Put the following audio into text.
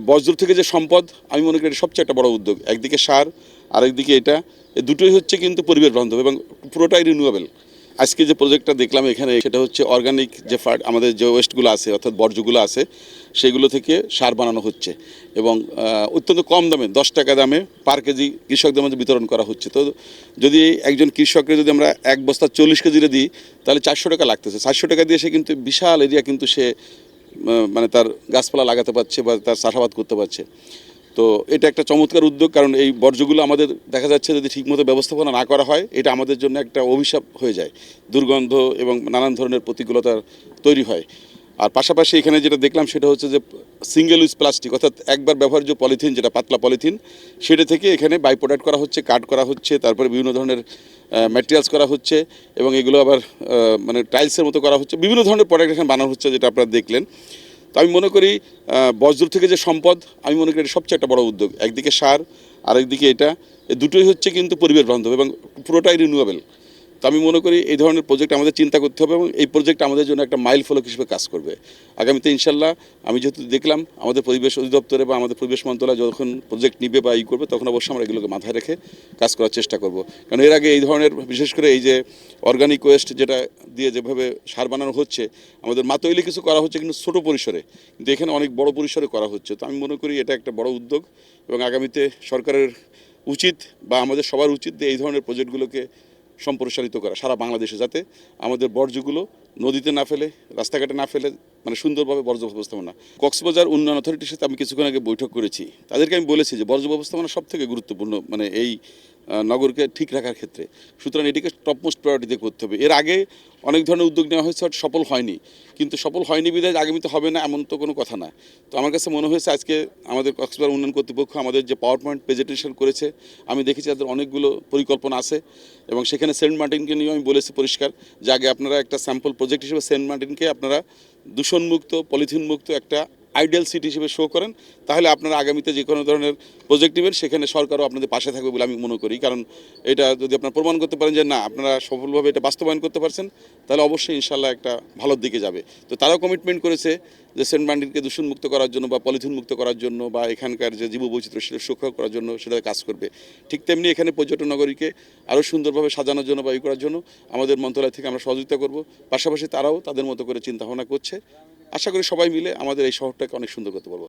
বজ্র থেকে যে সম্পদ, আমি মনে করি এটা সবচেয়ে একটা বড় উদ্যোগ। একদিকে সার, আরেকদিকে এটা, এই দুটোই হচ্ছে কিন্তু পরিবেশ বান্ধব এবং পুরোটাই রিনিউয়েবল। আজকে যে প্রজেক্টটা দেখলাম এখানে, সেটা হচ্ছে অর্গানিক যে আমাদের যে ওয়েস্টগুলো আছে, অর্থাৎ বর্জ্যগুলো আছে, সেগুলো থেকে সার বানানো হচ্ছে এবং অত্যন্ত কম দামে, 10 টাকা দামে পার কেজি কৃষকদের মধ্যে বিতরণ করা হচ্ছে। তো যদি একজন কৃষককে যদি আমরা এক বস্তা 40 কেজিরে দিই, তাহলে 400 টাকা লাগতেছে। 400 টাকা দিয়ে সে কিন্তু বিশাল এরিয়া কিন্তু সে মানে তার গাছপালা লাগাতে পারছে বা তার চাষাবাদ করতে পারছে। তো এটা একটা চমৎকার উদ্যোগ, কারণ এই বর্জ্যগুলো আমাদের দেখা যাচ্ছে যদি ঠিকমতো ব্যবস্থাপনা না করা হয়, এটা আমাদের জন্য একটা অভিশাপ হয়ে যায়, দুর্গন্ধ এবং নানান ধরনের প্রতিকূলতা তৈরি হয়। আর পাশাপাশি এখানে যেটা দেখলাম সেটা হচ্ছে যে সিঙ্গেল ইউজ প্লাস্টিক, অর্থাৎ একবার ব্যবহার্য পলিথিন, যেটা পাতলা পলিথিন, সেটা থেকে এখানে বাই প্রোডাক্ট করা হচ্ছে, কাট করা হচ্ছে, তারপরে বিভিন্ন ধরনের ম্যাটেরিয়ালস করা হচ্ছে এবং এগুলো আবার মানে টাইলসের মতো করা হচ্ছে, বিভিন্ন ধরনের প্রোডাক্ট এখানে বানানো হচ্ছে, যেটা আপনারা দেখলেন। তো আমি মনে করি বজ্র থেকে যে সম্পদ, আমি মনে করি এটা সবচেয়ে একটা বড় উদ্যোগ। একদিকে সার, আরেকদিকে এটা, এই দুটোই হচ্ছে কিন্তু পরিবেশ বান্ধব এবং পুরোটাই রিনিউয়েবল। তো আমি মনে করি এই ধরনের প্রজেক্ট আমাদের চিন্তা করতে হবে এবং এই প্রজেক্ট আমাদের জন্য একটা মাইল ফলক হিসেবে কাজ করবে আগামীতে ইনশাল্লাহ। আমি যেহেতু দেখলাম আমাদের পরিবেশ অধিদপ্তরে বা আমাদের পরিবেশ মন্ত্রণালয় যখন প্রজেক্ট নিবে বা করবে, তখন অবশ্যই আমরা এগুলোকে মাথায় রেখে কাজ করার চেষ্টা করব। কারণ এর আগে এই ধরনের, বিশেষ করে এই যে অর্গানিক ওয়েস্ট যেটা দিয়ে যেভাবে সার বানানো হচ্ছে, আমাদের মাতইলে কিছু করা হচ্ছে কিন্তু ছোটো পরিসরে, কিন্তু এখানে অনেক বড় পরিসরে করা হচ্ছে। তো আমি মনে করি এটা একটা বড় উদ্যোগ এবং আগামীতে সরকারের উচিত বা আমাদের সবার উচিত যে এই ধরনের প্রজেক্টগুলোকে সম্প্রসারিত করা সারা বাংলাদেশে, যাতে আমাদের বর্জ্যগুলো নদীতে না ফেলে, রাস্তাঘাটে না ফেলে, মানে সুন্দরভাবে বর্জ্য ব্যবস্থাপনা। কক্সবাজার উন্নয়ন অথরিটির সাথে আমি কিছুক্ষণ আগে বৈঠক করেছি। তাদেরকে আমি বলেছি যে বর্জ্য ব্যবস্থাপনা সবথেকে গুরুত্বপূর্ণ মানে এই নগরকে ঠিক রাখার ক্ষেত্রে। সুতরাং এটিকে টপমোস্ট প্রায়োরিটিতে করতে হবে। এর আগে অনেক ধরনের উদ্যোগ নেওয়া হয়েছে, সফল হয়নি, কিন্তু সফল হয়নি বিধায় আগামীতে হবে না এমন তো কোনো কথা না। তো আমার কাছে মনে হয়েছে আজকে আমাদের কক্সবাজার উন্নয়ন কর্তৃপক্ষ আমাদের যে পাওয়ার পয়েন্ট প্রেজেন্টেশন করেছে, আমি দেখেছি তাদের অনেকগুলো পরিকল্পনা আছে এবং সেখানে সেন্ট মার্টিনকে নিয়েও আমি বলেছি পরিষ্কার যে আগে আপনারা একটা স্যাম্পল প্রজেক্ট হিসেবে সেন্ট মার্টিনকে আপনারা দূষণমুক্ত, পলিথিন মুক্ত একটা আইডিয়াল সিটি হিসেবে শো করেন, তাহলে আপনারা আগামীতে যে কোনো ধরনের প্রজেক্ট নেবেন সেখানে সরকারও আপনাদের পাশে থাকবে বলে আমি মনে করি। কারণ এটা যদি আপনারা প্রমাণ করতে পারেন যে না, আপনারা সফলভাবে এটা বাস্তবায়ন করতে পারছেন, তাহলে অবশ্যই ইনশাল্লাহ একটা ভালোর দিকে যাবে। তো তারাও কমিটমেন্ট করেছে যে সেন্ট মার্টিনকে দূষণমুক্ত করার জন্য বা পলিথিন মুক্ত করার জন্য বা এখানকার যে জীববৈচিত্র্য সেটা সুরক্ষা করার জন্য সেটা কাজ করবে। ঠিক তেমনি এখানে পর্যটন নগরীকে আরও সুন্দরভাবে সাজানোর জন্য বা করার জন্য আমাদের মন্ত্রণালয় থেকে আমরা সহযোগিতা করব। পাশাপাশি তারাও তাদের মতো করে চিন্তাভাবনা করছে। আশা করি সবাই মিলে আমাদের এই শহরটাকে অনেক সুন্দর করতে পারবো।